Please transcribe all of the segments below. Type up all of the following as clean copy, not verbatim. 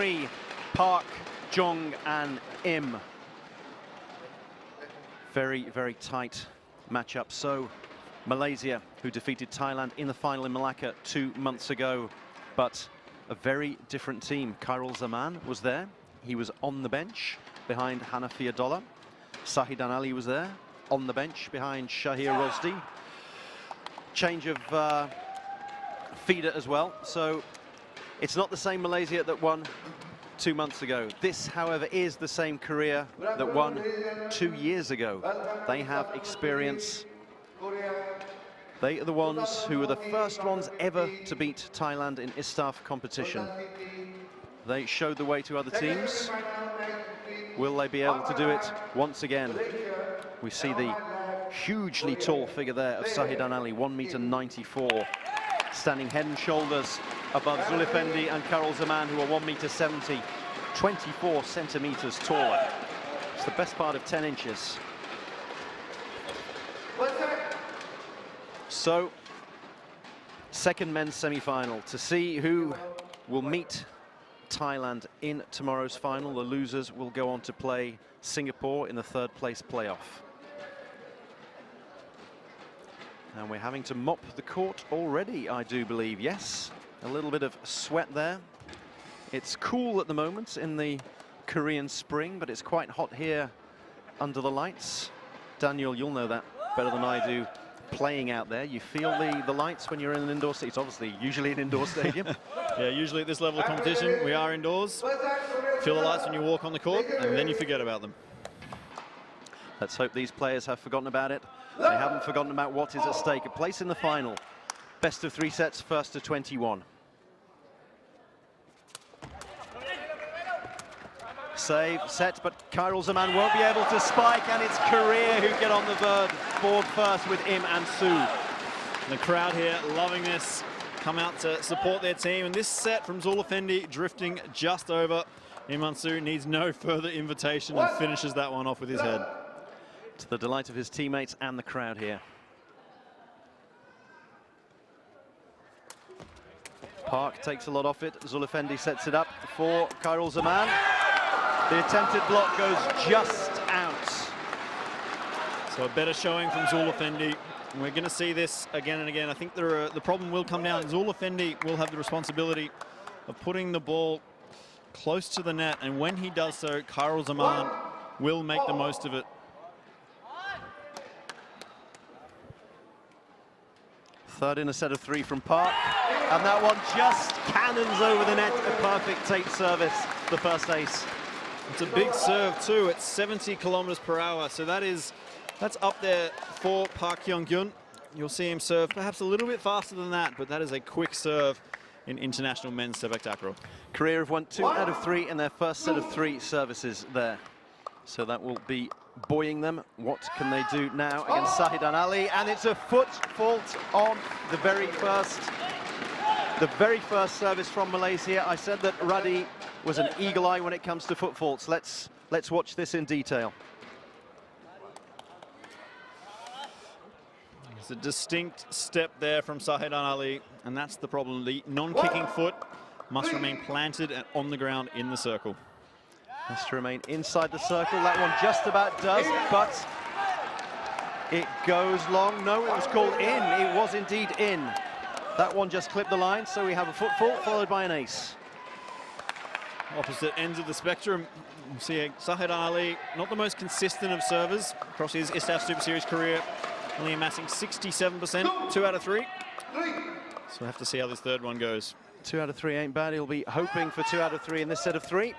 three, Park, Jong and Im. Very, very tight matchup. So Malaysia, who defeated Thailand in the final in Malacca 2 months ago, but a very different team. Khairul Zaman was there. He was on the bench behind Hanafi Adolla. Sahidan Ali was there on the bench behind Shahir Rosdi. Change of feeder as well. So it's not the same Malaysia that won 2 months ago. This, however, is the same Korea that won 2 years ago. They have experience. They are the ones who were the first ones ever to beat Thailand in ISTAF competition. They showed the way to other teams. Will they be able to do it once again? We see the hugely tall figure there of Sahidan Ali, 1.94 m, standing head and shoulders above Zulifendi and Khairul Zaman, who are 1.70 m, 24 centimeters taller. It's the best part of 10 inches. So, second men's semi-final to see who will meet Thailand in tomorrow's final. The losers will go on to play Singapore in the third place playoff. And we're having to mop the court already, I do believe. Yes, a little bit of sweat there. It's cool at the moment in the Korean spring, but it's quite hot here under the lights. Daniel, you'll know that better than I do. Playing out there, you feel the lights when you're in an indoor stadium. It's obviously usually an indoor stadium. Yeah, usually at this level of competition, we are indoors. Feel the lights when you walk on the court, and then you forget about them. Let's hope these players have forgotten about it. They haven't forgotten about what is at stake. A place in the final. Best of 3 sets, first to 21. Save, set, but Khairul Zaman won't be able to spike, and it's Korea who get on the board first with Im and Soo. The crowd here loving this, come out to support their team, and this set from Zulifendi drifting just over. Im and Soo needs no further invitation and finishes that one off with his head. To the delight of his teammates and the crowd here. Park takes a lot off it. Zulifendi sets it up for Khairul Zaman. The attempted block goes just out. So a better showing from Zulifendi. And we're going to see this again and again. I think the problem will come down. Zulifendi will have the responsibility of putting the ball close to the net. And when he does so, Khairul Zaman will make the most of it. Third in a set of 3 from Park. And that one just cannons over the net. A perfect tape service, the first ace. It's a big serve too. It's 70 kilometers per hour. So that's up there for Park Hyung-kyun. You'll see him serve perhaps a little bit faster than that, but that is a quick serve in international men's sepak takraw. Korea have won 2 out of 3 in their first set of 3 services there. So that will be buoying them. What can they do now against Sahidan Ali? And it's a foot fault on the very first service from Malaysia. I said that Radi was an eagle eye when it comes to foot faults. Let's watch this in detail. It's a distinct step there from Sahidan Ali, and that's the problem. The non-kicking foot must remain planted and on the ground in the circle. Has to remain inside the circle. That one just about does, but it goes long. No, it was called in. It was indeed in. That one just clipped the line, so we have a foot fault followed by an ace. Opposite ends of the spectrum. You see Sahidan Ali, not the most consistent of servers across his ISTAF Super Series career, only amassing 67%, 2 out of 3. So we'll have to see how this third one goes. 2 out of 3 ain't bad. He'll be hoping for 2 out of 3 in this set of 3.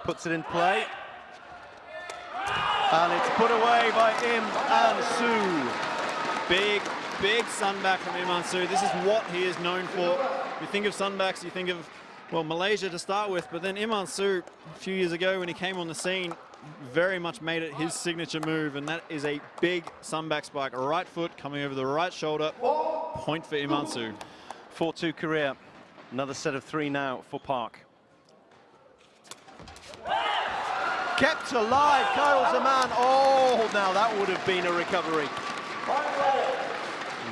Puts it in play. And it's put away by Im and Soo. Big sunback from Im and Soo. This is what he is known for. You think of sunbacks, you think of, well, Malaysia to start with, but then Im and Soo, a few years ago when he came on the scene, very much made it his signature move, and that is a big sunback spike. Right foot coming over the right shoulder. Point for Im and Soo. 4-2 Korea. Another set of 3 now for Park. Kept alive, Khairul Zaman. Oh, now that would have been a recovery.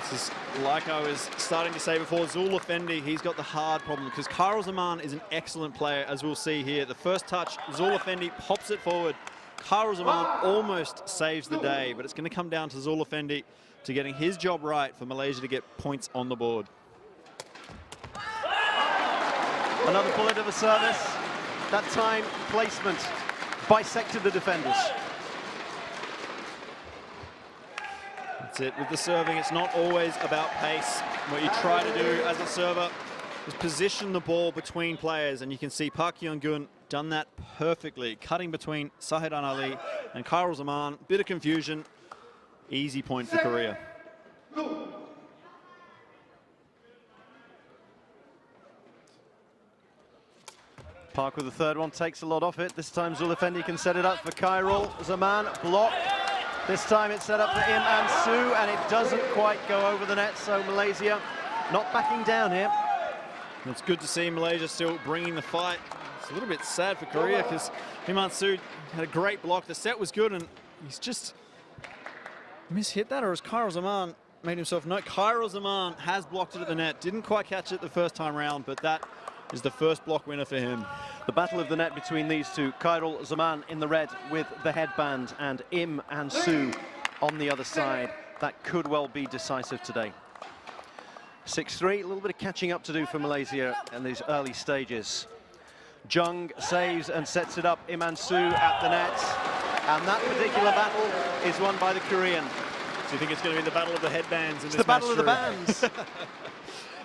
This is like I was starting to say before, Zul Effendi, he's got the hard problem because Khairul Zaman is an excellent player, as we'll see here. The first touch, Zul Effendi pops it forward. Khairul Zaman almost saves the day, but it's going to come down to Zul Effendi to getting his job right for Malaysia to get points on the board. Another bullet of a service. That time, placement bisected the defenders. That's it. With the serving, it's not always about pace. What you try to do as a server is position the ball between players, and you can see Park Hyun-gun done that perfectly, cutting between Sahidan Ali and Khairul Zaman. Bit of confusion. Easy point for Korea. Park with the third one, takes a lot off it. This time Zul Effendi can set it up for Khairul Zaman, block. This time it's set up for Im and Su, and it doesn't quite go over the net, so Malaysia not backing down here. It's good to see Malaysia still bringing the fight. It's a little bit sad for Korea because Im and Su had a great block. The set was good, and he's just mishit that, or has Khairul Zaman made himself note? Khairul Zaman has blocked it at the net. Didn't quite catch it the first time round, but that is the first block winner for him. The battle of the net between these two. Khairul Zaman in the red with the headband, and Im and Su on the other side. That could well be decisive today. 6-3, a little bit of catching up to do for Malaysia in these early stages. Jung saves and sets it up. Im and Su at the net. And that particular battle is won by the Korean. So you think it's going to be the battle of the headbands? It's the battle of the bands.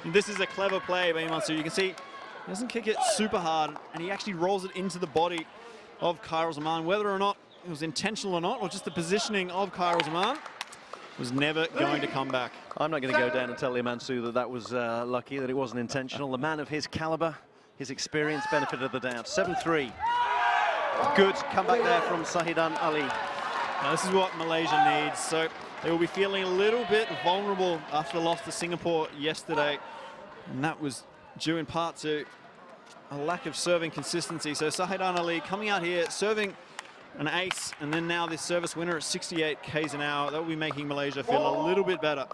This is a clever play by Im and Su. You can see he doesn't kick it super hard, and he actually rolls it into the body of Khairul Zaman. Whether or not it was intentional or not, or just the positioning of Khairul Zaman, was never going to come back. I'm not going to go down and tell Im and Su that that was lucky, that it wasn't intentional. The man of his caliber, his experience, benefit of the doubt. 7-3. Good comeback there from Sahidan Ali. Now, this is what Malaysia needs. So they will be feeling a little bit vulnerable after the loss to Singapore yesterday. And that was due in part to a lack of serving consistency. So Sahidan Ali coming out here, serving an ace, and then now this service winner at 68 k's an hour. That will be making Malaysia feel a little bit better.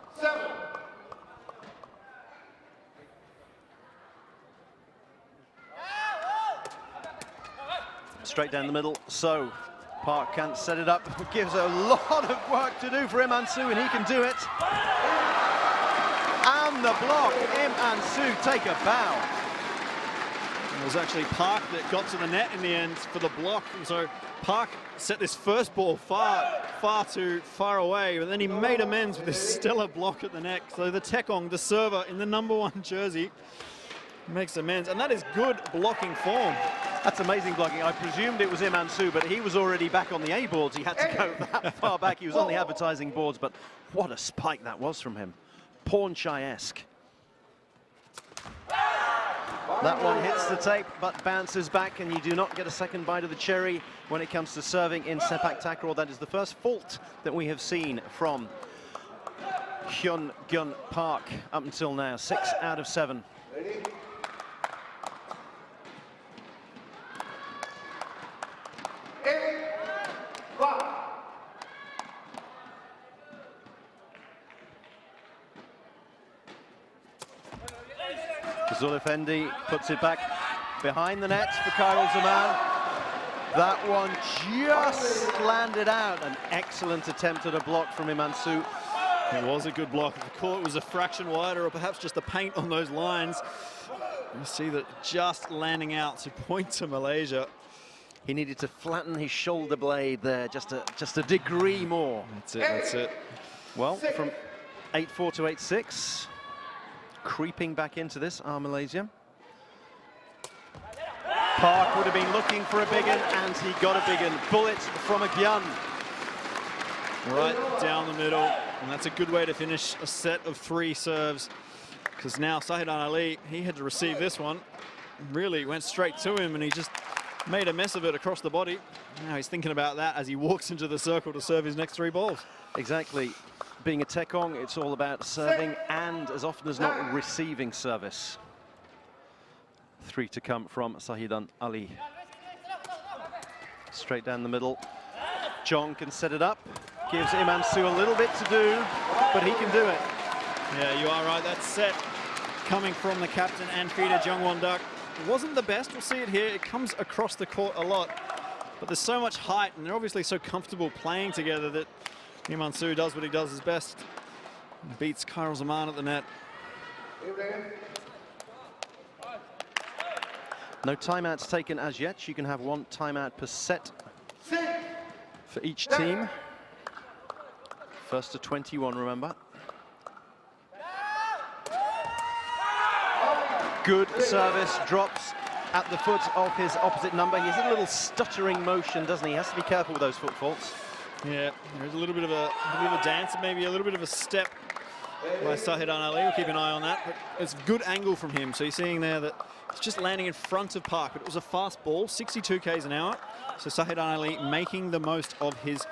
Straight down the middle, so Park can't set it up. Gives a lot of work to do for Im and Su, and he can do it. And the block, Im and Su take a bow. It was actually Park that got to the net in the end for the block. And so Park set this first ball far too far away, but then he made amends with this stellar block at the net. So the Taekong, the server in the #1 jersey, makes amends, and that is good blocking form. That's amazing blocking. I presumed it was Im and Su, but he was already back on the A boards. He had to go that far back. He was on the advertising boards, but what a spike that was from him. Pornchai-esque. That one hits the tape, but bounces back, and you do not get a second bite of the cherry when it comes to serving in sepak takraw. That is the first fault that we have seen from Hyun-gun Park up until now. 6 out of 7. Zul Effendi puts it back behind the net for Khairul Zaman. That one just landed out. An excellent attempt at a block from Im and Su. It was a good block. If the court was a fraction wider, or perhaps just the paint on those lines, you see that just landing out to point to Malaysia. He needed to flatten his shoulder blade there just a degree more. That's it, that's it. Well, from 8-4 to 8-6. Creeping back into this are Malaysia. Park would have been looking for a big one, and he got a big one. Bullet from a gun. Right down the middle, and that's a good way to finish a set of 3 serves, because now Sahidan Ali, he had to receive this one. Really went straight to him, and he just made a mess of it across the body. Now he's thinking about that as he walks into the circle to serve his next 3 balls. Exactly. Being a Taekong, it's all about serving and, as often as not, receiving service. 3 to come from Sahidan Ali. Straight down the middle. Jong can set it up. Gives Im and Su a little bit to do, but he can do it. Yeah, you are right. That set coming from the captain and feeder, Jungwon Duck. It wasn't the best. We'll see it here. It comes across the court a lot. But there's so much height, and they're obviously so comfortable playing together that Im An-soo does what he does his best. Beats Kyril Zaman at the net. No timeouts taken as yet. You can have one timeout per set for each team. First to 21, remember. Good service, drops at the foot of his opposite number. He has a little stuttering motion, doesn't he? He has to be careful with those foot faults. Yeah, there's a little bit of a dance, maybe a little bit of a step by Sahidan Ali. We'll keep an eye on that. But it's a good angle from him. So you're seeing there that it's just landing in front of Park, but it was a fast ball, 62 k's an hour. So Sahidan Ali making the most of his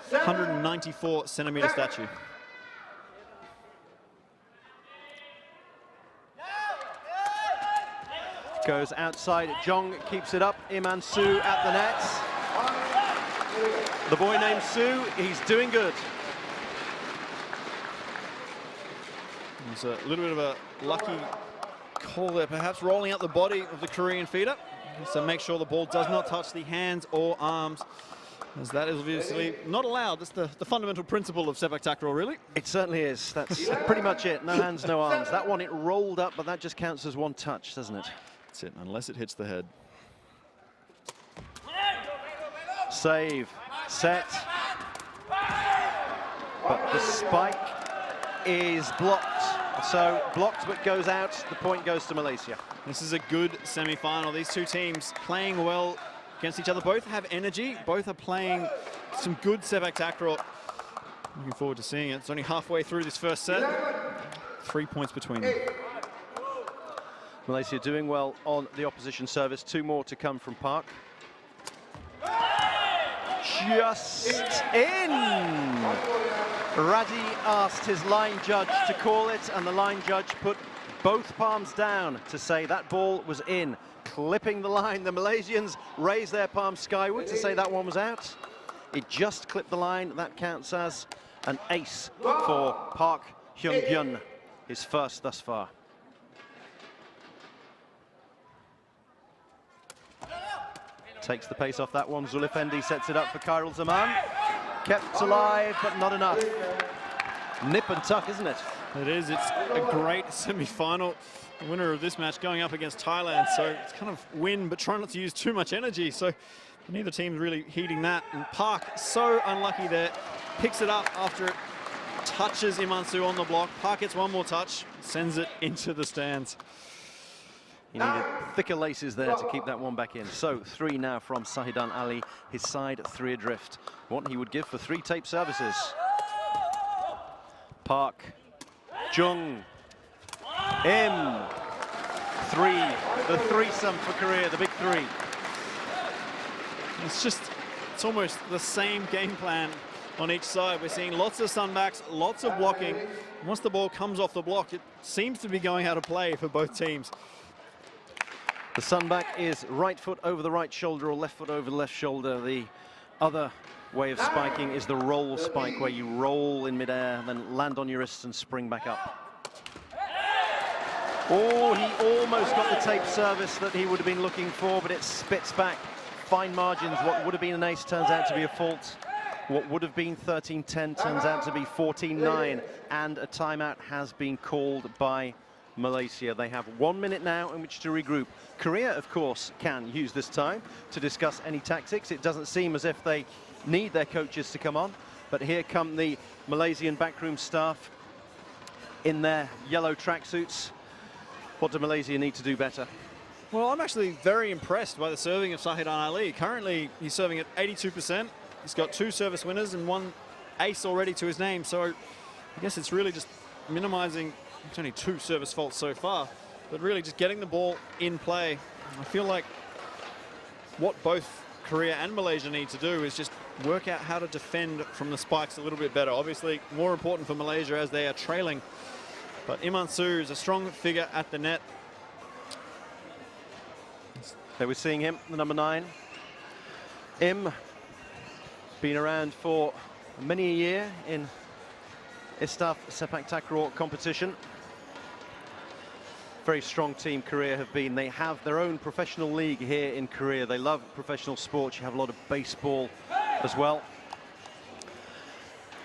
194 centimeter statue. Goes outside, Jong keeps it up, Im An-soo at the nets. The boy named Soo, he's doing good. There's a little bit of a lucky call there, perhaps rolling out the body of the Korean feeder. So make sure the ball does not touch the hands or arms, as that is obviously not allowed. That's the fundamental principle of sepak takraw, really. It certainly is. That's pretty much it. No hands, no arms. That one, it rolled up, but that just counts as one touch, doesn't it? That's it, unless it hits the head. Save, set. But the spike is blocked. So blocked but goes out. The point goes to Malaysia. This is a good semi-final. These two teams playing well against each other. Both have energy. Both are playing some good sepak takraw. Looking forward to seeing it. It's only halfway through this first set. 3 points between them. Malaysia doing well on the opposition service. Two more to come from Park. Just in. Radhi asked his line judge to call it, and the line judge put both palms down to say that ball was in. Clipping the line, the Malaysians raise their palms skyward to say that one was out. It just clipped the line. That counts as an ace for Park Hyung-byun, his first thus far. Takes the pace off that one. Zulifendi sets it up for Kyril Zaman. Kept alive, but not enough. Nip and tuck, isn't it? It is. It's a great semi-final. The winner of this match going up against Thailand, so it's kind of win, but try not to use too much energy. So neither team's really heeding that. And Park, so unlucky there. Picks it up after it touches Im An-soo on the block. Park gets one more touch, sends it into the stands. He needed thicker laces there to keep that one back in. So 3 now from Sahidan Ali, his side 3 adrift. What he would give for 3 tape services. Park, Jung, Im. 3, the threesome for Korea, the big 3. It's almost the same game plan on each side. We're seeing lots of sunbacks, lots of blocking. Once the ball comes off the block, it seems to be going out of play for both teams. The sunback is right foot over the right shoulder or left foot over the left shoulder. The other way of spiking is the roll spike, where you roll in midair, then land on your wrists and spring back up. Oh, he almost got the tape service that he would have been looking for, but it spits back. Fine margins. What would have been an ace turns out to be a fault. What would have been 13-10 turns out to be 14-9, and a timeout has been called by Malaysia. They have 1 minute now in which to regroup. Korea, of course, can use this time to discuss any tactics. It doesn't seem as if they need their coaches to come on, but here come the Malaysian backroom staff in their yellow tracksuits. What do Malaysia need to do better? Well, I'm actually very impressed by the serving of Sahidan Ali. Currently, he's serving at 82%. He's got 2 service winners and 1 ace already to his name, so I guess it's really just minimizing. It's only 2 service faults so far, but really just getting the ball in play. I feel like what both Korea and Malaysia need to do is just work out how to defend from the spikes a little bit better. Obviously, more important for Malaysia as they are trailing. But Im An-soo is a strong figure at the net. They were seeing him, the number 9. Im, been around for many a year in ISTAF Sepak Takraw competition. Very strong team Korea have been. They have their own professional league here in Korea. They love professional sports. You have a lot of baseball as well.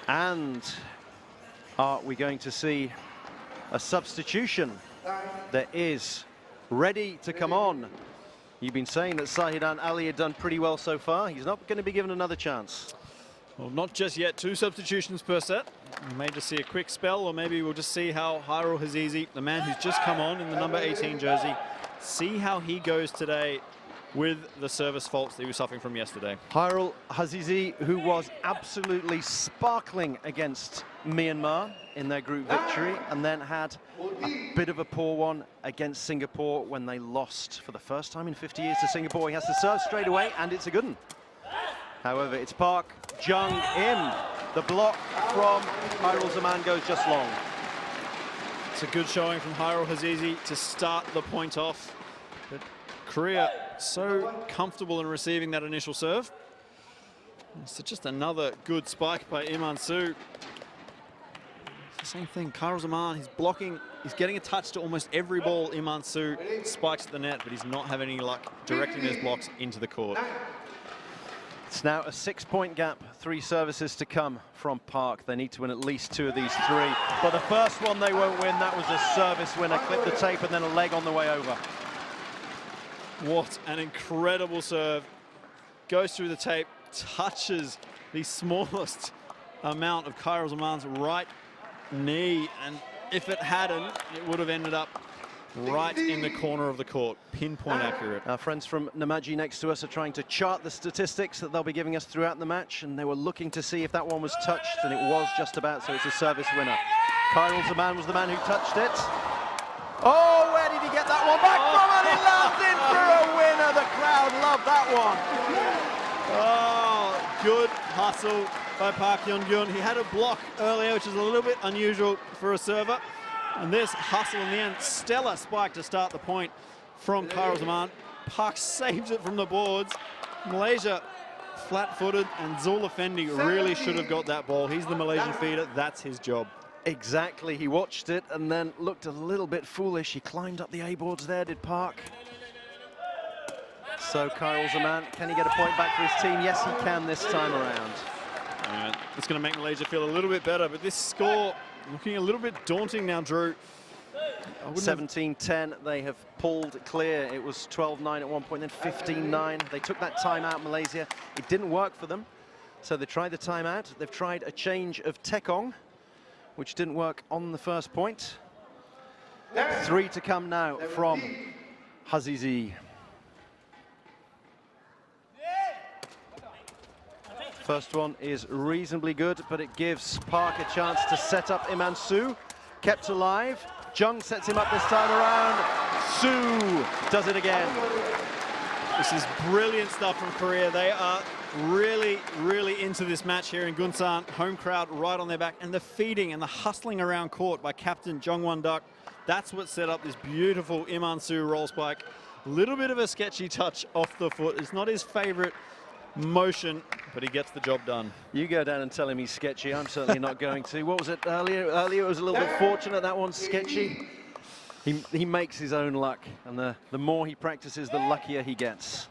And are we going to see a substitution that is ready to come on? You've been saying that Sahidan Ali had done pretty well so far. He's not going to be given another chance. Well, not just yet. 2 substitutions per set. We may just see a quick spell, or maybe we'll just see how Hairul Hazizi, the man who's just come on in the number 18 jersey, see how he goes today with the service faults that he was suffering from yesterday. Hairul Hazizi, who was absolutely sparkling against Myanmar in their group victory, and then had a bit of a poor one against Singapore when they lost for the first time in 50 years to Singapore. He has to serve straight away, and it's a good one. However, it's Park Jung-im. The block from Hairul Zaman goes just long. It's a good showing from Hairul Hazizi to start the point off. But Korea so comfortable in receiving that initial serve. It's just another good spike by Iman Soo. It's the same thing, Hairul Zaman, he's blocking, he's getting a touch to almost every ball. Iman Soo spikes at the net, but he's not having any luck directing those blocks into the court. It's now a 6-point gap, 3 services to come from Park. They need to win at least 2 of these 3. But the first one they won't win, that was a service winner. Clip the tape and then a leg on the way over. What an incredible serve. Goes through the tape, touches the smallest amount of Hairul Zaman's right knee. And if it hadn't, it would have ended up right in the corner of the court, pinpoint accurate. Our friends from Namaji next to us are trying to chart the statistics that they'll be giving us throughout the match, and they were looking to see if that one was touched, and it was just about, so it's a service winner. Hairul Zaman was the man who touched it. Oh, where did he get that one back from? And he lands in for a winner. The crowd love that one. Oh, good hustle by Park Hyun-gyun. He had a block earlier, which is a little bit unusual for a server. And this hustle in the end, stellar spike to start the point from Hairul Zaman. Park saves it from the boards. Malaysia flat-footed, and Zul Effendi really should have got that ball. He's the Malaysian feeder, that's his job. Exactly, he watched it and then looked a little bit foolish. He climbed up the A-boards there, did Park. So Hairul Zaman, can he get a point back for his team? Yes, he can this time around. It's going to make Malaysia feel a little bit better, but this score looking a little bit daunting now, Drew. 17-10, they have pulled clear. It was 12-9 at one point, then 15-9. They took that timeout, Malaysia. It didn't work for them, so they tried the timeout. They've tried a change of Tekong, which didn't work on the first point. 3 to come now from Hazizi. First one is reasonably good, but it gives Park a chance to set up Iman Soo. Kept alive. Jung sets him up this time around. Soo does it again. This is brilliant stuff from Korea. They are really, really into this match here in Gunsan. Home crowd right on their back. And the feeding and the hustling around court by captain Jungwon Duck. That's what set up this beautiful Iman Soo roll spike. A little bit of a sketchy touch off the foot. It's not his favorite motion, but he gets the job done. You go down and tell him he's sketchy. I'm certainly not going to. What was it earlier? Earlier it was a little bit fortunate. That one's sketchy. He makes his own luck, and the more he practices, the luckier he gets.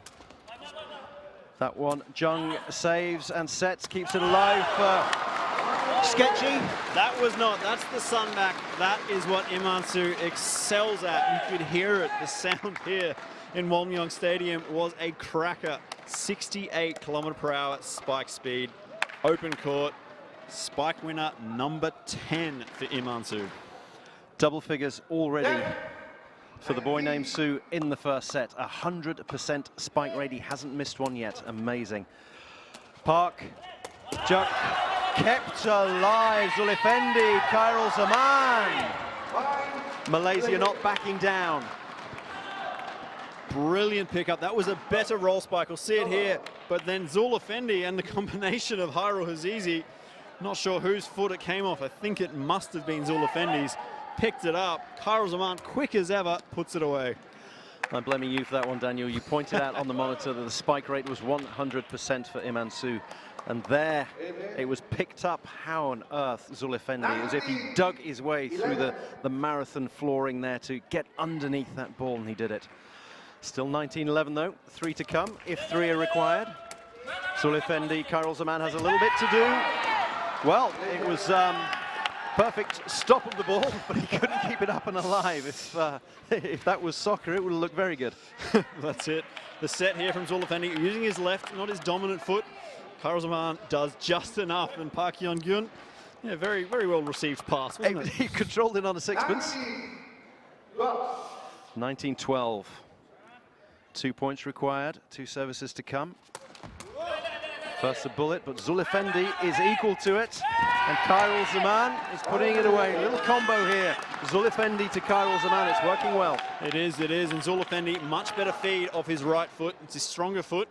That one, Jung saves and sets, keeps it alive for sketchy. That was not. That's the sunback. That is what Iman Soo excels at. You could hear it. The sound here in Walmyong Stadium was a cracker. 68 km/h spike speed, open court, spike winner number 10 for Iman Soo. Double figures already for the boy named Soo in the first set. 100% spike rate. He hasn't missed one yet. Amazing. Park Juk kept alive. Zul Effendi, Hairul Zaman. Malaysia not backing down. Brilliant pickup. That was a better roll spike. We'll see it here. But then Zul Effendi and the combination of Hairul Hazizi, not sure whose foot it came off. I think it must have been Zul Effendi's. Picked it up. Hairul Zaman, quick as ever, puts it away. I'm blaming you for that one, Daniel. You pointed out on the monitor that the spike rate was 100% for Imansu. And there it was picked up. How on earth Zulifendi, as if he dug his way through the marathon flooring there to get underneath that ball, and he did it. Still 19-11 though, 3 to come if 3 are required. Zulifendi, Khairul Zaman has a little bit to do. Well, it was perfect stop of the ball, but he couldn't keep it up and alive. If that was soccer, it would have looked very good. That's it. The set here from Zulifendi, using his left, not his dominant foot. Khairul Zaman does just enough, and Park Hyun-gyun, yeah, very, very well received pass, wasn't it? He controlled it on a sixpence. 19-12. 2 points required, 2 services to come. First a bullet, but Zulifendi is equal to it, and Khairul Zaman is putting it away. A little combo here, Zulifendi to Khairul Zaman. It's working well. It is, and Zulifendi, much better feed off his right foot. It's his stronger foot.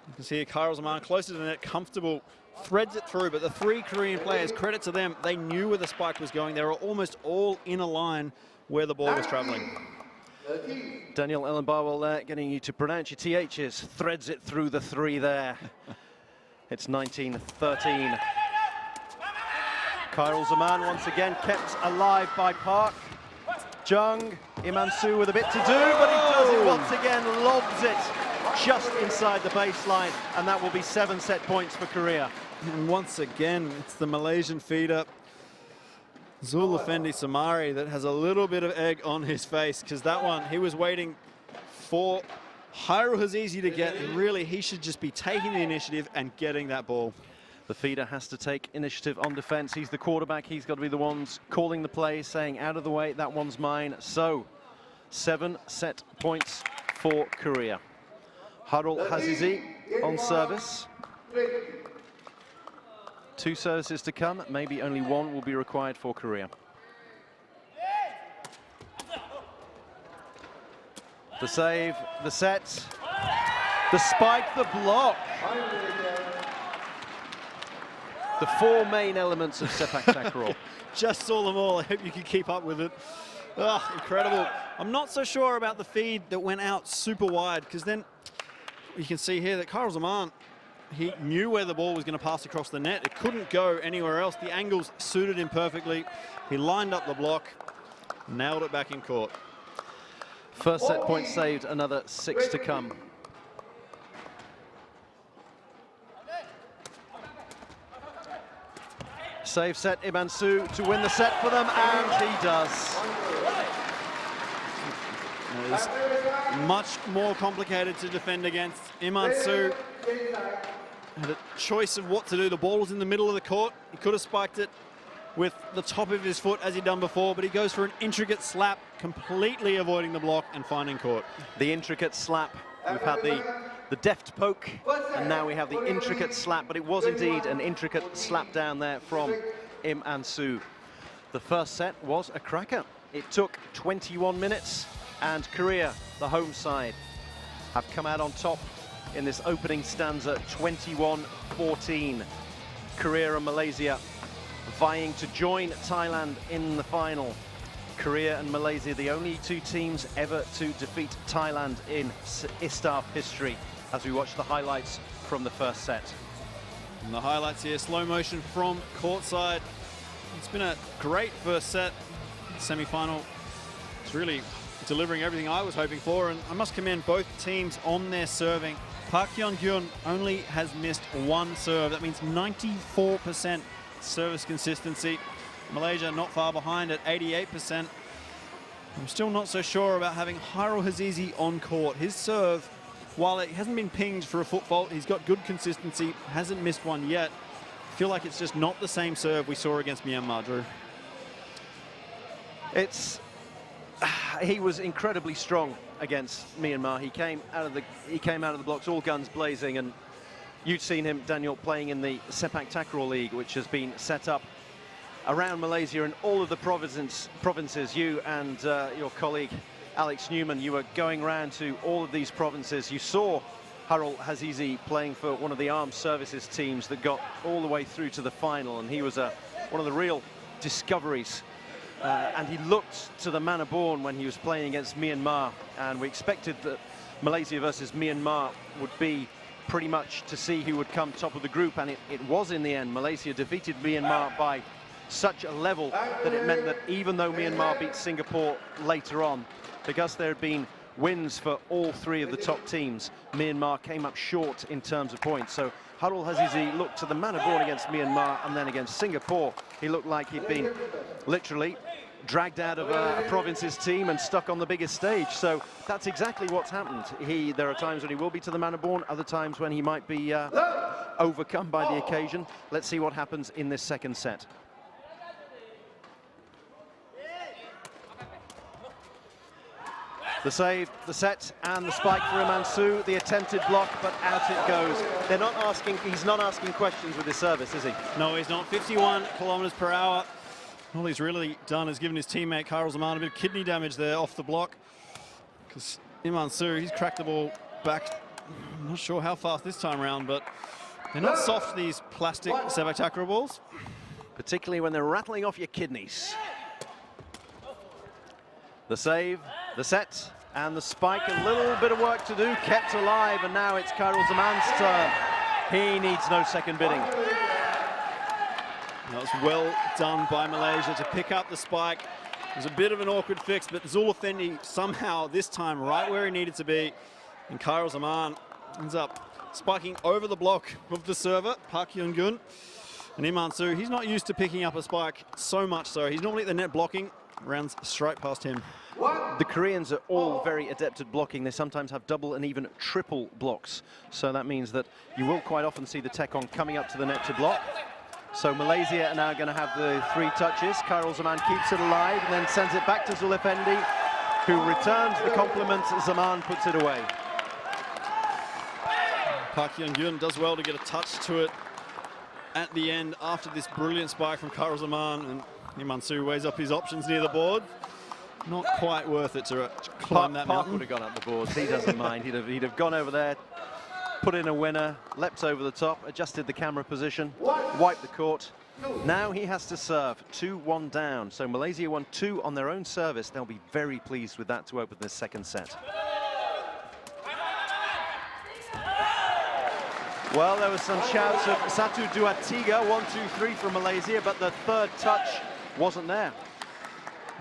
You can see Khairul Zaman closer to the net, comfortable, threads it through, but the 3 Korean players, credit to them, they knew where the spike was going. They were almost all in a line where the ball was traveling. Daniel Ellen Barwell there, getting you to pronounce your THs, threads it through the 3 there. It's 19-13. Khairul Zaman once again kept alive by Park. Jung, Imansu with a bit to do, but he does it once again, lobs it just inside the baseline, and that will be 7 set points for Korea. And once again, it's the Malaysian feeder, Zulifendi Samari, that has a little bit of egg on his face, because that one, he was waiting for Khairul Azizi to get, and really he should just be taking the initiative and getting that ball. The feeder has to take initiative on defense. He's the quarterback. He's got to be the ones calling the play, saying out of the way, that one's mine. So 7 set points for Korea. Khairul Azizi on service. 2 services to come. Maybe only 1 will be required for Korea. The save, the set, the spike, the block. The 4 main elements of sepak takraw. Just saw them all. I hope you can keep up with it. Ah, incredible. I'm not so sure about the feed that went out super wide, because then you can see here that Khairul Zaman, he knew where the ball was going to pass across the net. It couldn't go anywhere else. The angles suited him perfectly. He lined up the block, nailed it back in court. First set point saved, another 6 to come. Save set, Imansu to win the set for them, and he does. It is much more complicated to defend against. Imansu had a choice of what to do. The ball was in the middle of the court. He could have spiked it with the top of his foot as he'd done before, but he goes for an intricate slap, completely avoiding the block and finding court. The intricate slap. We've had the deft poke, and now we have the intricate slap, but it was indeed an intricate slap down there from Imansu. The first set was a cracker. It took 21 minutes, and Korea, the home side, have come out on top in this opening stanza, 21-14. Korea and Malaysia vying to join Thailand in the final. Korea and Malaysia, the only 2 teams ever to defeat Thailand in ISTAF history, as we watch the highlights from the first set. And the highlights here, slow motion from courtside. It's been a great first set. Semi-final, it's really delivering everything I was hoping for, and I must commend both teams on their serving. Park Hyun-gyun only has missed 1 serve. That means 94% service consistency. Malaysia not far behind at 88%. I'm still not so sure about having Khairul Azizi on court. His serve, while it hasn't been pinged for a foot fault, he's got good consistency, hasn't missed one yet. I feel like it's just not the same serve we saw against Myanmar, Drew. He was incredibly strong against Myanmar. He came out of the blocks all guns blazing, and you'd seen him, Daniel, playing in the Sepak Takraw League, which has been set up around Malaysia and all of the provinces. You and your colleague Alex Newman, you were going around to all of these provinces. You saw Khairul Azizi playing for one of the armed services teams that got all the way through to the final, and he was one of the real discoveries and he looked to the manner born when he was playing against Myanmar, and we expected that Malaysia versus Myanmar would be pretty much to see who would come top of the group, and it was in the end. Malaysia defeated Myanmar by such a level that it meant that even though Myanmar beat Singapore later on, because there had been wins for all three of the top teams, Myanmar came up short in terms of points. So Harul Hazizi looked to the manner born against Myanmar, and then against Singapore, he looked like he'd been literally dragged out of a province's team and stuck on the biggest stage. So that's exactly what's happened. There are times when he will be to the manner born, other times when he might be overcome by the occasion. Let's see what happens in this second set. The save, the set, and the spike for Imansu. The attempted block, but out it goes. He's not asking questions with his service, is he? No, he's not. 51 kilometers per hour. All he's really done is given his teammate Khairul Zaman a bit of kidney damage there off the block. Because Imansu, he's cracked the ball back. I'm not sure how fast this time around, but they're not soft, these plastic sepak takraw balls. Particularly when they're rattling off your kidneys. The save, the set, and the spike. A little bit of work to do, kept alive, and now it's Khairul Zaman's turn. He needs no second bidding. That was well done by Malaysia to pick up the spike. It was a bit of an awkward fix, but Zul Effendi somehow this time right where he needed to be. And Khairul Zaman ends up spiking over the block of the server, Park Hyun-gun. And Imansu, he's not used to picking up a spike so much so. He's normally at the net blocking, runs straight past him. The Koreans are all very adept at blocking. They sometimes have double and even triple blocks. So that means that you will quite often see the Taekong coming up to the net to block. So Malaysia are now going to have the 3 touches. Khairul Zaman keeps it alive and then sends it back to Zul Effendi, who returns the compliment. Zaman puts it away. Park Hyun-gun does well to get a touch to it at the end after this brilliant spike from Khairul Zaman, and Imansu weighs up his options near the board. Not quite worth it to climb that mountain. Would have gone up the boards. He doesn't mind. He'd have gone over there, put in a winner, leapt over the top, adjusted the camera position, wiped the court. Now he has to serve 2-1 down. So Malaysia won 2 on their own service. They'll be very pleased with that to open this second set. Well, there was some shouts of Satu Dua Tiga, 1, 2, 3 from Malaysia, but the third touch wasn't there.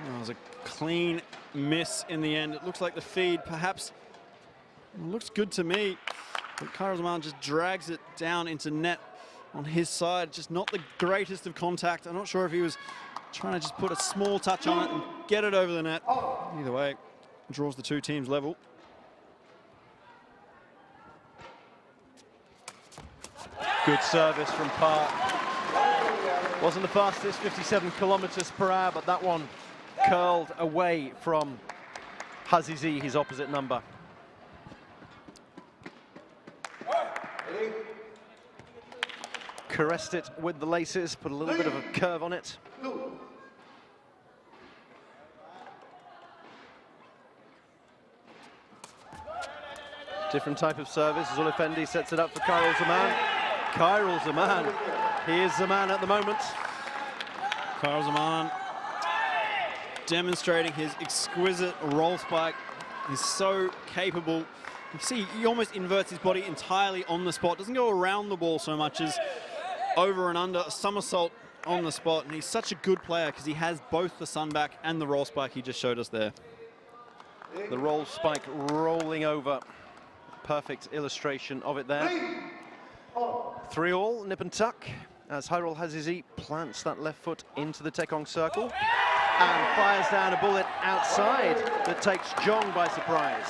It was a clean miss in the end. It looks like the feed perhaps looks good to me, but Khairul Zaman just drags it down into net on his side. Just not the greatest of contact. I'm not sure if he was trying to just put a small touch on it and get it over the net. Either way, draws the 2 teams level. Good service from Park. Wasn't the fastest, 57 kilometers per hour, but that one curled away from Hazizi, his opposite number. Caressed it with the laces, put a little bit of a curve on it. Different type of service. Zul Effendi sets it up for Khairul Zaman. Khairul Zaman, he is the man at the moment. Khairul Zaman demonstrating his exquisite roll spike. He's so capable. You see, he almost inverts his body entirely on the spot. Doesn't go around the ball so much as over and under, a somersault on the spot. And he's such a good player because he has both the sunback and the roll spike he just showed us there. The roll spike rolling over. Perfect illustration of it there. 3-all, nip and tuck, as Harul Hazizi plants that left foot into the Taekong circle and fires down a bullet outside that takes Jong by surprise.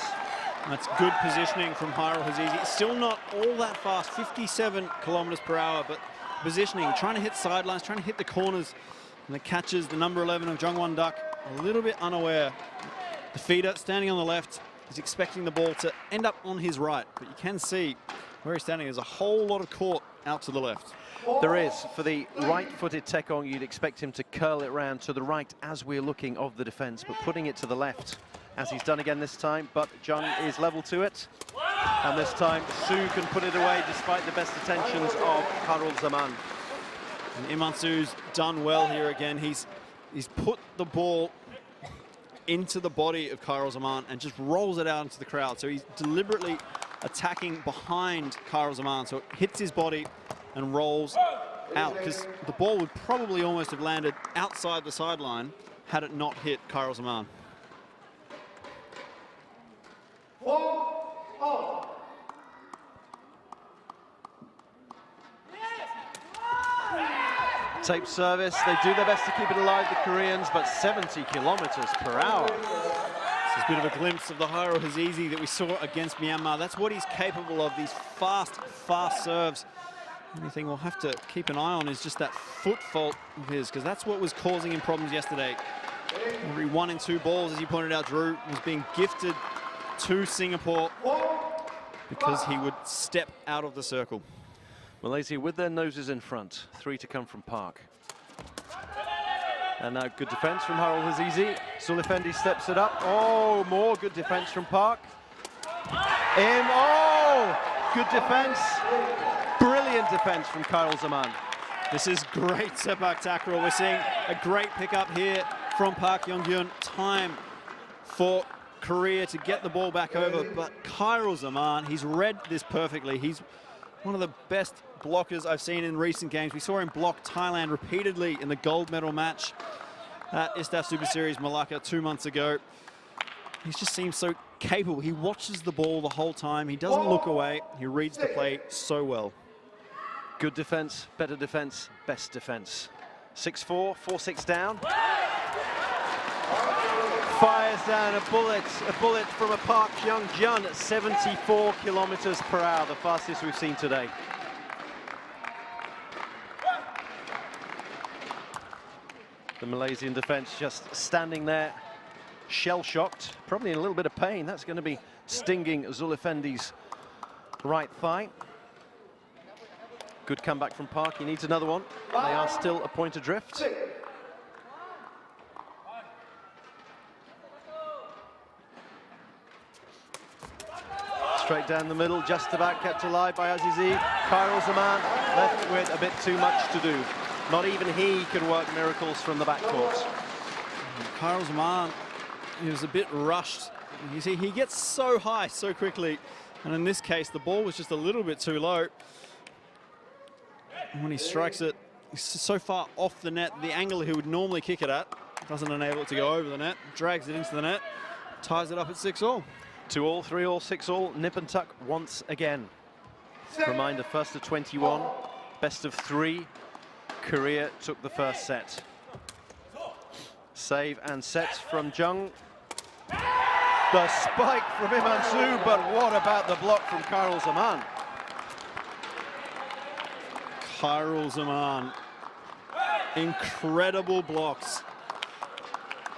That's good positioning from Harul Hazizi. Still not all that fast, 57 kilometers per hour, but positioning, trying to hit sidelines, trying to hit the corners, and the catches the number 11 of Jungwon Duck a little bit unaware. The feeder standing on the left is expecting the ball to end up on his right, but you can see where he's standing, there's a whole lot of court out to the left. There is. For the right-footed Taekong, you'd expect him to curl it round to the right as we're looking of the defence, but putting it to the left, as he's done again this time, but Jung is level to it. And this time, Su can put it away despite the best attentions of Khairul Zaman. And Imansu's done well here again. He's He's put the ball into the body of Khairul Zaman and just rolls it out into the crowd. So he's deliberately attacking behind Khairul Zaman. So it hits his body and rolls out, because the ball would probably almost have landed outside the sideline had it not hit Khairul Zaman. Tape service. They do their best to keep it alive, the Koreans, but 70 kilometers per hour. This is a bit of a glimpse of the Khairul Hazizi that we saw against Myanmar. That's what he's capable of, these fast serves. The only thing we'll have to keep an eye on is just that foot fault of his, because that's what was causing him problems yesterday. Every 1 and 2 balls, as you pointed out, Drew, was being gifted to Singapore because he would step out of the circle. Malaysia with their noses in front. 3 to come from Park. And now good defense from Khairul Hazizi. Zulifendi steps it up. Oh, more good defense from Park. Oh, good defense. Brilliant defense from Khairul Zaman. This is great sepak takraw. We're seeing a great pickup here from Park Young-gyun. Time for Korea to get the ball back over, but Khairul Zaman, he's read this perfectly. He's one of the best blockers I've seen in recent games. We saw him block Thailand repeatedly in the gold medal match at ISTAF Super Series Malacca 2 months ago. He just seems so capable. He watches the ball the whole time. He doesn't look away. He reads the play so well. Good defense, better defense, best defense. 6-4, 4-6 down. Fires down a bullet from a Park Young-gyun at 74 kilometers per hour, the fastest we've seen today. The Malaysian defense just standing there, shell-shocked, probably in a little bit of pain. That's going to be stinging Zulifendi's right thigh. Good comeback from Park. He needs another one. They are still a point adrift. Straight down the middle, just about kept alive by Azizi. Khairul Zaman left with a bit too much to do. Not even he can work miracles from the backcourt. Khairul Zaman, he was a bit rushed. You see, he gets so high so quickly. And in this case, the ball was just a little bit too low. And when he strikes it, he's so far off the net, the angle he would normally kick it at, doesn't enable it to go over the net, drags it into the net, ties it up at 6-all. 2-all, 3-all, 6-all, nip and tuck once again. Reminder, first of 21, best of 3. Korea took the first set. Save and set from Jung. The spike from Im An-soo, but what about the block from Khairul Zaman? Khairul Zaman, incredible blocks.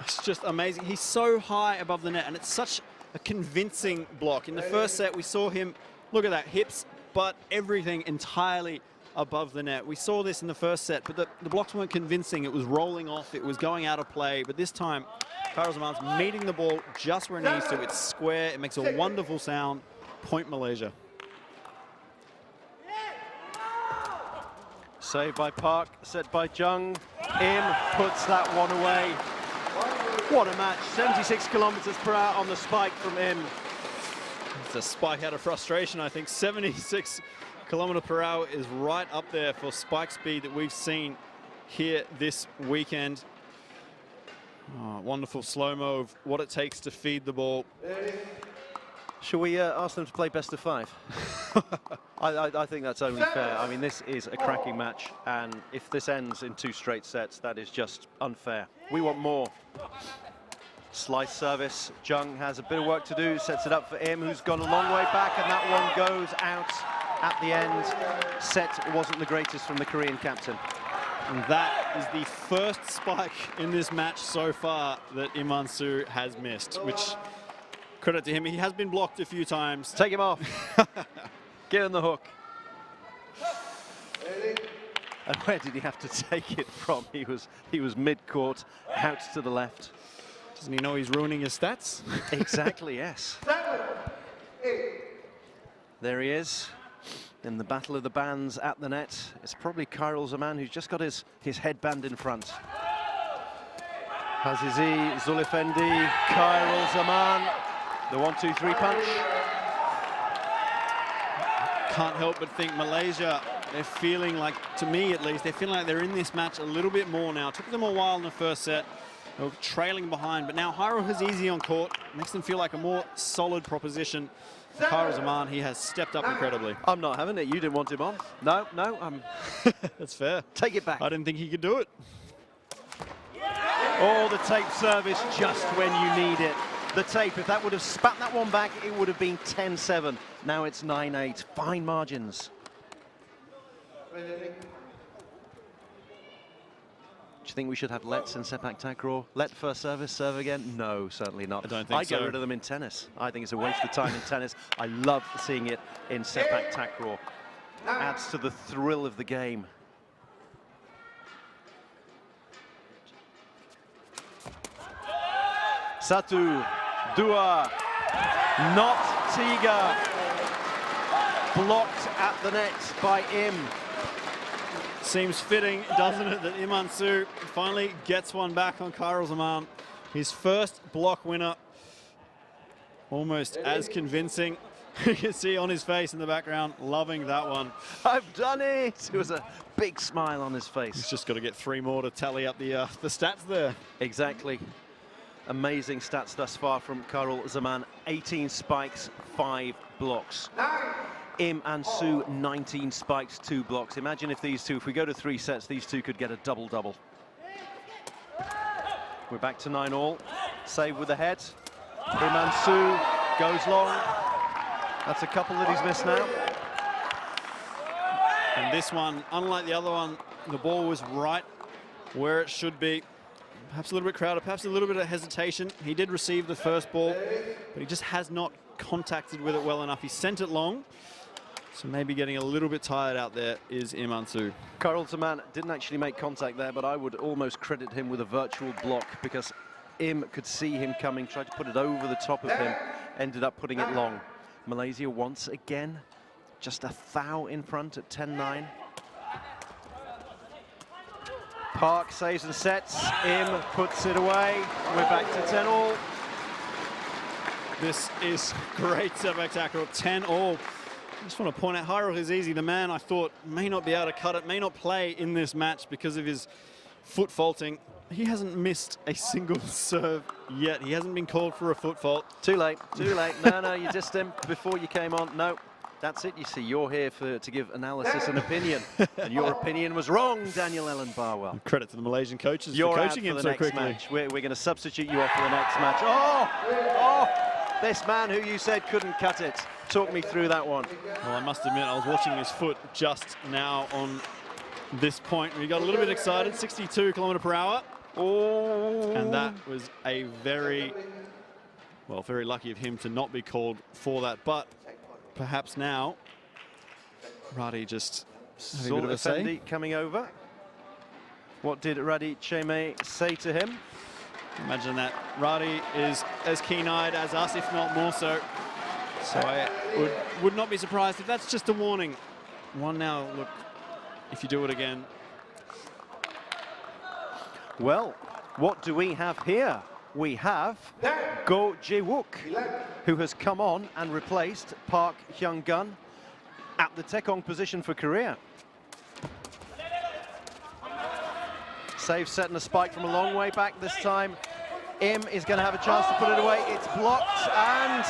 It's just amazing. He's so high above the net, and it's such a convincing block. In the first set, we saw him, look at that, hips, but everything entirely above the net. We saw this in the first set, but the blocks weren't convincing. It was rolling off, it was going out of play, but this time, Khairul Zaman's meeting the ball just where it needs to. It's square, it makes a wonderful sound. Point Malaysia. Saved by Park, set by Jung. Im puts that one away. What a match, 76 kilometers per hour on the spike from Im. It's a spike out of frustration, I think. 76 kilometer per hour is right up there for spike speed that we've seen here this weekend. Oh, wonderful slow-mo of what it takes to feed the ball. Shall we ask them to play best of 5? I think that's only fair. I mean, this is a cracking match, and if this ends in 2 straight sets, that is just unfair. We want more. Slice service. Jung has a bit of work to do, sets it up for Im, who's gone a long way back, and that one goes out at the end. Set wasn't the greatest from the Korean captain. And that is the first spike in this match so far that Im An-soo has missed, which, credit to him, he has been blocked a few times. Take him off. Get on the hook. And where did he have to take it from? He was mid-court, out to the left. Doesn't he know he's ruining his stats? Exactly, yes. There he is, in the battle of the bands at the net. It's probably Khairul Zaman who's just got his headband in front. Azizi, Zulifendi, Khairul Zaman. The 1-2-3 punch. Can't help but think Malaysia, they're feeling like, to me at least, they're feeling like they're in this match a little bit more now. It took them a while in the first set. They were trailing behind, but now Khairul Azizi on court makes them feel like a more solid proposition. Khairul Zaman, he has stepped up incredibly. I'm not having it. You didn't want him on. No, That's fair. Take it back. I didn't think he could do it. Oh, the tape service just when you need it. The tape, if that would have spat that one back, it would have been 10-7. Now it's 9-8. Fine margins. Do you think we should have lets in sepak takraw? Let first service, serve again? No, certainly not. I don't think so. I get rid of them in tennis. I think it's a waste of time in tennis. I love seeing it in sepak takraw. Adds to the thrill of the game. Satu, Dua, not Tiga. Blocked at the net by Im. Seems fitting, doesn't it, that Im An-Soo finally gets one back on Khairul Zaman. His first block winner, almost as convincing. You can see on his face in the background, loving that one. I've done it! It was a big smile on his face. He's just got to get 3 more to tally up the stats there. Exactly. Amazing stats thus far from Khairul Zaman. 18 spikes, 5 blocks. Im An-Soo, 19 spikes, 2 blocks. Imagine if these two, if we go to 3 sets, these two could get a double-double. We're back to 9-all. Save with the head. Im An-Soo goes long. That's a couple that he's missed now. And this one, unlike the other one, the ball was right where it should be. Perhaps a little bit crowded, perhaps a little bit of hesitation. He did receive the first ball, but he just has not contacted with it well enough. He sent it long, so maybe getting a little bit tired out there is Im An-Soo. Khairul Zaman didn't actually make contact there, but I would almost credit him with a virtual block because Im could see him coming, tried to put it over the top of him, ended up putting it long. Malaysia once again, just a thou in front at 10-9. Park saves and sets. Im puts it away. We're back to 10-all. This is great spectacular. 10-all. I just want to point out Khairul Azizi, the man I thought may not be able to cut it, may not play in this match because of his foot faulting. He hasn't missed a single serve yet. He hasn't been called for a foot fault. Too late, too late. No, you dissed him before you came on. No, that's it. You see, you're here to give analysis and opinion. And your opinion was wrong, Daniel Ellen Barwell. Credit to the Malaysian coaches for coaching him so quickly. Match. We're going to substitute you off for the next match. Oh, this man who you said couldn't cut it. Talk me through that one. Well, I must admit, I was watching his foot just now on this point. We got a little bit excited, 62 km/h. Oh. And that was a very lucky of him to not be called for that. But perhaps now, Radi just having a bit of a say. Coming over. What did Radi Cheme say to him? Imagine that. Radi is as keen-eyed as us, if not more so. So I would not be surprised if that's just a warning. One now, look, if you do it again. Well, what do we have here? We have Go Jae-wook, who has come on and replaced Park Hyung-gun at the Taekong position for Korea. Save set and a spike from a long way back this time. Im is going to have a chance to put it away. It's blocked, and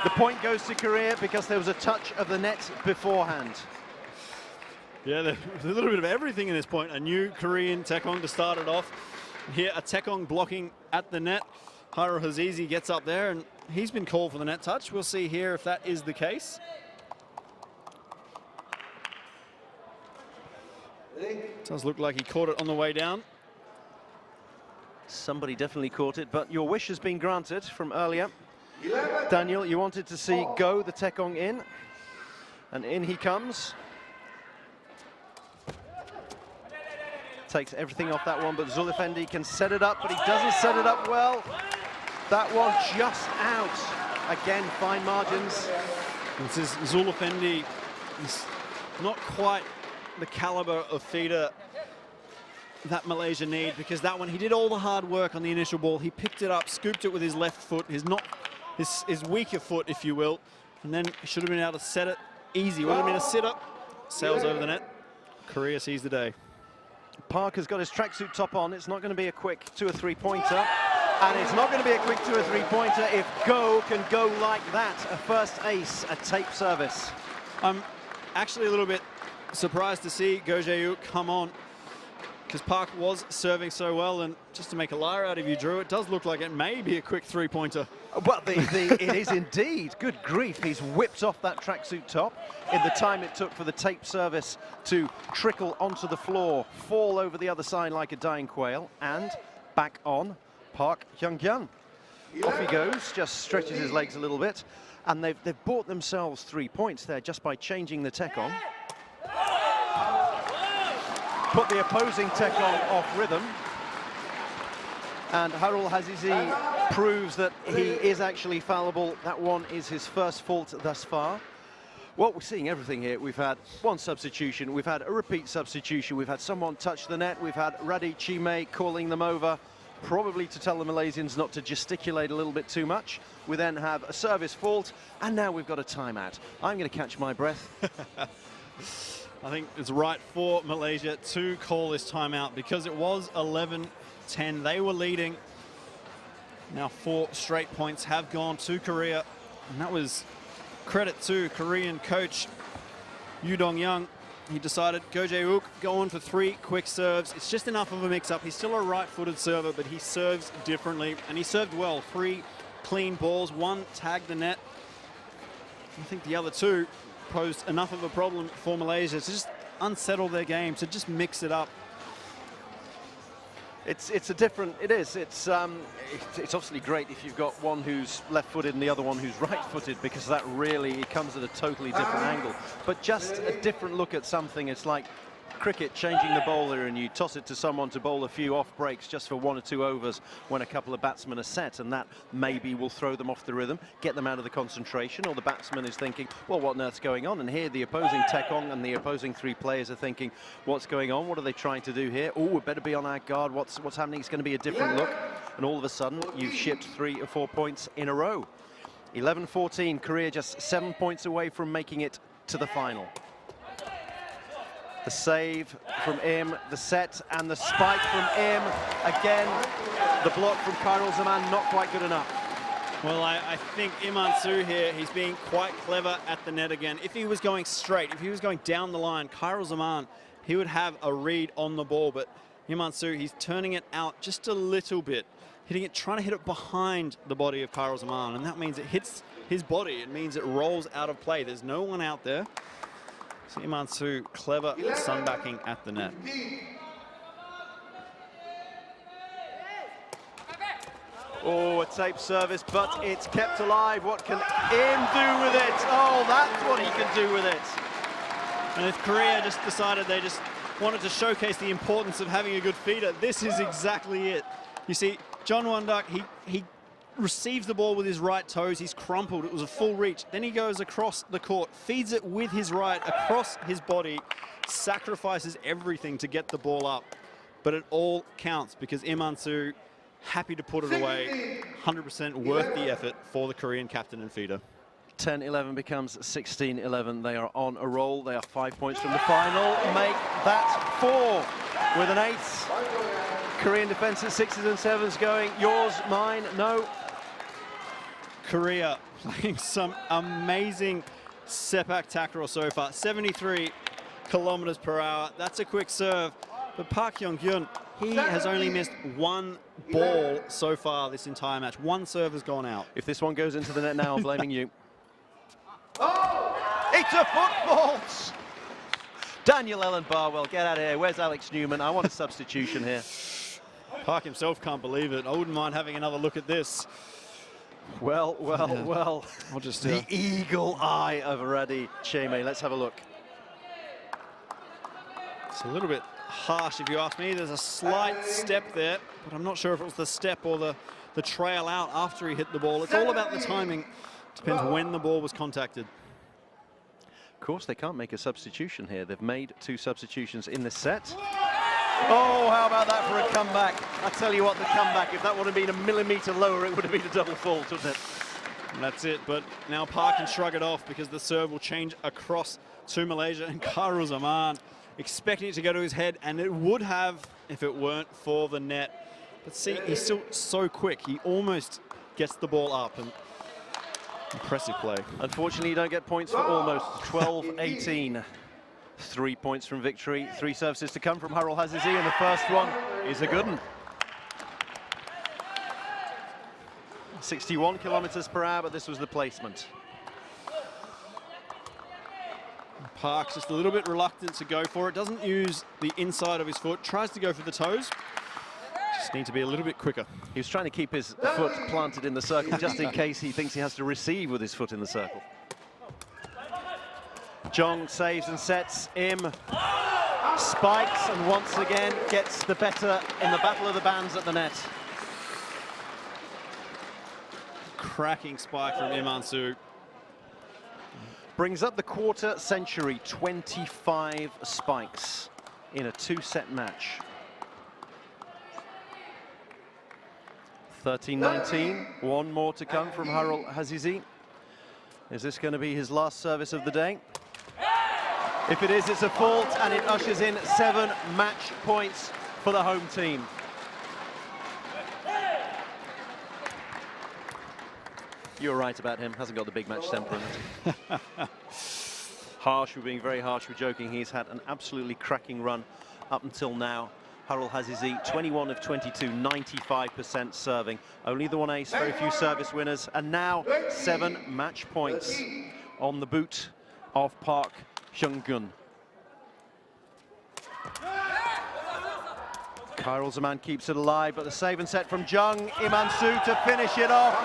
the point goes to Korea because there was a touch of the net beforehand. Yeah, there's a little bit of everything in this point. A new Korean Taekong to start it off. Here, a Taekong blocking at the net. Khairul Azizi gets up there, and he's been called for the net touch. We'll see here if that is the case. Does look like he caught it on the way down. Somebody definitely caught it, but your wish has been granted from earlier. Daniel, you wanted to see Go, the Taekong, in. And in he comes. Takes everything off that one, but Zulifendi can set it up, but he doesn't set it up well. That one just out. Again, fine margins. This is Zulifendi. He's not quite the caliber of feeder that Malaysia need, because that one, he did all the hard work on the initial ball. He picked it up, scooped it with his left foot, his weaker foot, if you will, and then he should have been able to set it easy. Would have been a sit-up, sails over the net. Korea sees the day. Park has got his tracksuit top on. It's not going to be a quick 2 or 3 pointer. And it's not going to be a quick 2 or 3 pointer if Go can go like that. A first ace, a tape service. I'm actually a little bit surprised to see Go Jae-wook come on, because Park was serving so well, and just to make a liar out of you, Drew, it does look like it may be a quick 3-pointer. Well, it is indeed. Good grief. He's whipped off that tracksuit top in the time it took for the tape service to trickle onto the floor, fall over the other side like a dying quail, and back on Park Hyung-kyun. Off he goes, just stretches his legs a little bit, and they've bought themselves 3 points there just by changing the tech on. Put the opposing tech on off rhythm, and Harul Hazizi proves that he is actually fallible. That one is his first fault thus far. Well, we're seeing everything here. We've had one substitution, we've had a repeat substitution, we've had someone touch the net, we've had Radi Chime calling them over, probably to tell the Malaysians not to gesticulate a little bit too much. We then have a service fault, and now we've got a timeout. I'm going to catch my breath. I think it's right for Malaysia to call this timeout, because it was 11-10. They were leading. Now 4 straight points have gone to Korea, and that was credit to Korean coach Yoo Dong-young. He decided Go Jae-wook go on for 3 quick serves. It's just enough of a mix-up. He's still a right-footed server, but he serves differently, and he served well. 3 clean balls, 1 tagged the net. I think the other 2 posed enough of a problem for Malaysia to just unsettle their game, to just mix it up. It's obviously great if you've got one who's left-footed and the other one who's right-footed, because that really, it comes at a totally different angle. But just a different look at something. It's like cricket, changing the bowler, and you toss it to someone to bowl a few off breaks just for 1 or 2 overs when a couple of batsmen are set, and that maybe will throw them off the rhythm, get them out of the concentration, or the batsman is thinking, well, what on earth's going on? And here the opposing Tekong and the opposing 3 players are thinking, what's going on? What are they trying to do here? Oh, we better be on our guard. What's happening? It's going to be a different look. And all of a sudden, you've shipped 3 or 4 points in a row. 11-14, Korea just 7 points away from making it to the final. The save from Im, the set and the spike from Im. Again, the block from Khairul Zaman, not quite good enough. Well, I think Im An-soo here, he's being quite clever at the net again. If he was going straight, if he was going down the line, Khairul Zaman, he would have a read on the ball, but Im An-soo, he's turning it out just a little bit, hitting it, trying to hit it behind the body of Khairul Zaman, and that means it hits his body. It means it rolls out of play. There's no one out there. So Im An-soo, clever sunbacking at the net. Oh, a tape service, but it's kept alive. What can Im do with it? Oh, that's what he can do with it. And if Korea just decided they just wanted to showcase the importance of having a good feeder, this is exactly it. You see, John Won-duck, he receives the ball with his right toes, he's crumpled, it was a full reach, then he goes across the court, feeds it with his right across his body, sacrifices everything to get the ball up, but it all counts because Im An-soo happy to put it away. 100% worth the effort for the Korean captain and feeder. 10-11 becomes 16-11. They are on a roll. They are 5 points from the final. Make that 4 with an ace. Korean defenses, 6s and 7s going. Yours, mine, no. Korea playing some amazing sepak takraw so far. 73 kilometers per hour. That's a quick serve. But Park Hyung-kyun, he has only missed 1 ball so far this entire match. 1 serve has gone out. If this one goes into the net now, I'm blaming you. It's a football! Daniel Ellen Barwell, get out of here. Where's Alex Newman? I want a substitution here. Park himself can't believe it. I wouldn't mind having another look at this. Well. I'll just the eagle eye of Radi Chime. Let's have a look. It's a little bit harsh if you ask me. There's a slight step there, but I'm not sure if it was the step or the trail out after he hit the ball. It's all about the timing. Depends when the ball was contacted. Of course, they can't make a substitution here. They've made 2 substitutions in this set. Oh, how about that for a comeback? I tell you what, the comeback, if that would have been a millimetre lower, it would have been a double fault, wouldn't it? And that's it, but now Park can shrug it off because the serve will change across to Malaysia, and Khairul Zaman expecting it to go to his head, and it would have if it weren't for the net. But see, he's still so quick. He almost gets the ball up, and impressive play. Unfortunately, you don't get points for almost. 12-18. 3 points from victory. 3 services to come from Khairul Azizi, and the first one is a good one. 61 kilometers per hour, but this was the placement. Park's just a little bit reluctant to go for it. Doesn't use the inside of his foot. Tries to go for the toes. Just need to be a little bit quicker. He was trying to keep his foot planted in the circle just in case he thinks he has to receive with his foot in the circle. Jong saves and sets. Im spikes and once again gets the better in the battle of the bands at the net. Cracking spike from Im An-soo. Brings up the quarter century, 25 spikes in a 2-set match. 13-19, one more to come from Khairul Azizi. Is this going to be his last service of the day? If it is, it's a fault, and it ushers in 7 match points for the home team. You're right about him, hasn't got the big match temperament. Harsh, we're being very harsh, we're joking. He's had an absolutely cracking run up until now. Khairul Azizi, 21 of 22, 95% serving. Only the one ace, very few service winners. And now 7 match points on the boot of Park Hyung-gun. Khairul Zaman keeps it alive, but the save and set from Jung, Im An-soo to finish it off,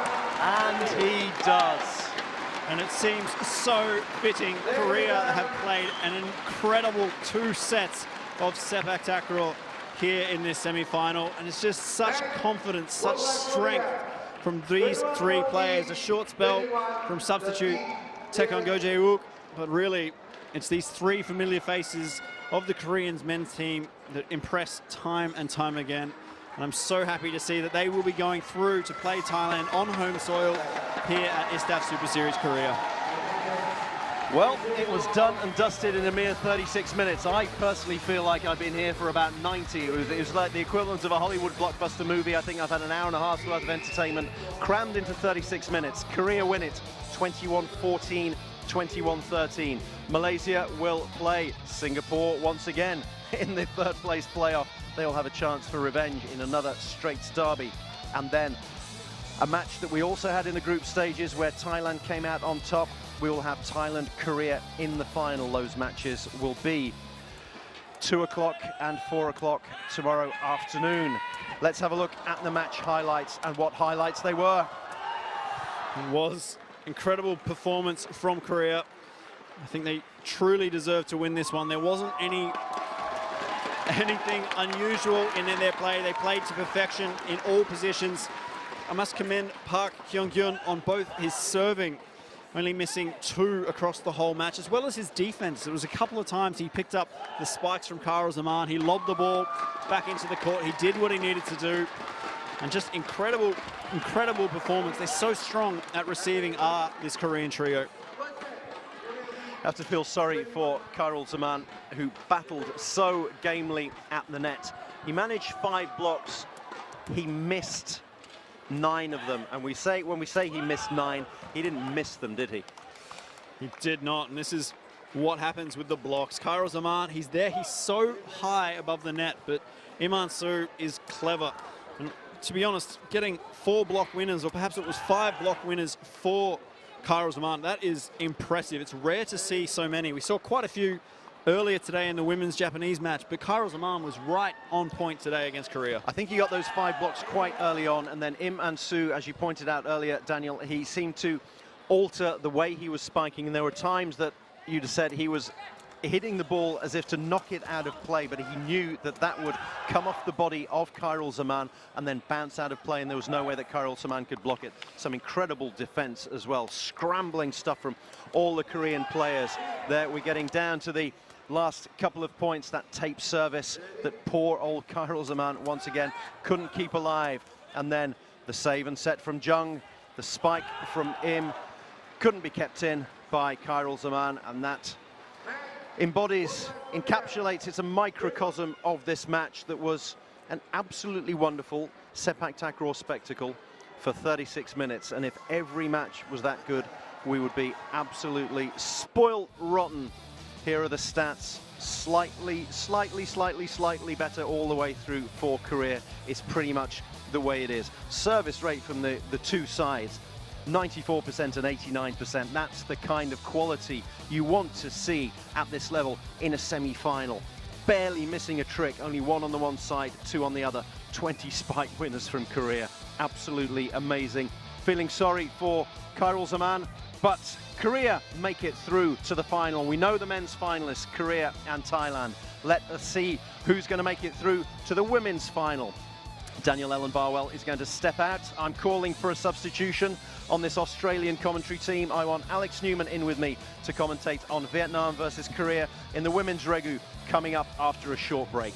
and he does. And it seems so fitting. Korea have played an incredible 2 sets of sepak takraw here in this semi-final, and it's just such confidence, such strength from these 3 players. A short spell from substitute Taekong Go-jae-wook, but really it's these 3 familiar faces of the Koreans men's team that impress time and time again. And I'm so happy to see that they will be going through to play Thailand on home soil here at ISTAF Super Series Korea. Well, it was done and dusted in a mere 36 minutes. I personally feel like I've been here for about 90. It was like the equivalent of a Hollywood blockbuster movie. I think I've had an hour and a half's worth of entertainment crammed into 36 minutes. Korea win it, 21-14, 21-13. Malaysia will play Singapore once again in the 3rd place playoff. They'll have a chance for revenge in another Straits derby. And then a match that we also had in the group stages where Thailand came out on top. We will have Thailand, Korea in the final. Those matches will be 2 o'clock and 4 o'clock tomorrow afternoon. Let's have a look at the match highlights and what highlights they were. It was incredible performance from Korea. I think they truly deserve to win this one. There wasn't anything unusual in their play. They played to perfection in all positions. I must commend Park Hyung-gun on both his serving, only missing 2 across the whole match, as well as his defense. There was a couple of times he picked up the spikes from Khairul Zaman. He lobbed the ball back into the court. He did what he needed to do. And just incredible performance. They're so strong at receiving this Korean trio. I have to feel sorry for Khairul Zaman, who battled so gamely at the net. He managed 5 blocks. He missed 9 of them. And when we say he missed 9, he didn't miss them, did he? He did not. And this is what happens with the blocks. Khairul Zaman, he's there. He's so high above the net. But Im An-soo is clever. And to be honest, getting 4 block winners, or perhaps it was 5 block winners for Khairul Zaman, that is impressive. It's rare to see so many. We saw quite a few earlier today in the women's Japanese match, but Khairul Zaman was right on point today against Korea. I think he got those 5 blocks quite early on, and then Im An-soo, as you pointed out earlier, Daniel, he seemed to alter the way he was spiking, and there were times that you'd have said he was hitting the ball as if to knock it out of play, but he knew that that would come off the body of Khairul Zaman and then bounce out of play, and there was no way that Khairul Zaman could block it. Some incredible defense as well, scrambling stuff from all the Korean players. There we're getting down to the last couple of points, that tape service that poor old Khairul Zaman once again couldn't keep alive. And then the save and set from Jung, the spike from Im couldn't be kept in by Khairul Zaman, and that encapsulates, it's a microcosm of this match that was an absolutely wonderful sepak takraw spectacle for 36 minutes. And if every match was that good, we would be absolutely spoilt rotten. Here are the stats, slightly better all the way through for Korea. It's pretty much the way it is. Service rate from the two sides, 94% and 89%. That's the kind of quality you want to see at this level in a semi-final. Barely missing a trick, only one on the one side, two on the other. 20 spike winners from Korea. Absolutely amazing. Feeling sorry for Khairul Zaman, but Korea make it through to the final. We know the men's finalists, Korea and Thailand. Let us see who's going to make it through to the women's final. Daniel Ellen Barwell is going to step out. I'm calling for a substitution on this Australian commentary team. I want Alex Newman in with me to commentate on Vietnam versus Korea in the women's regu coming up after a short break.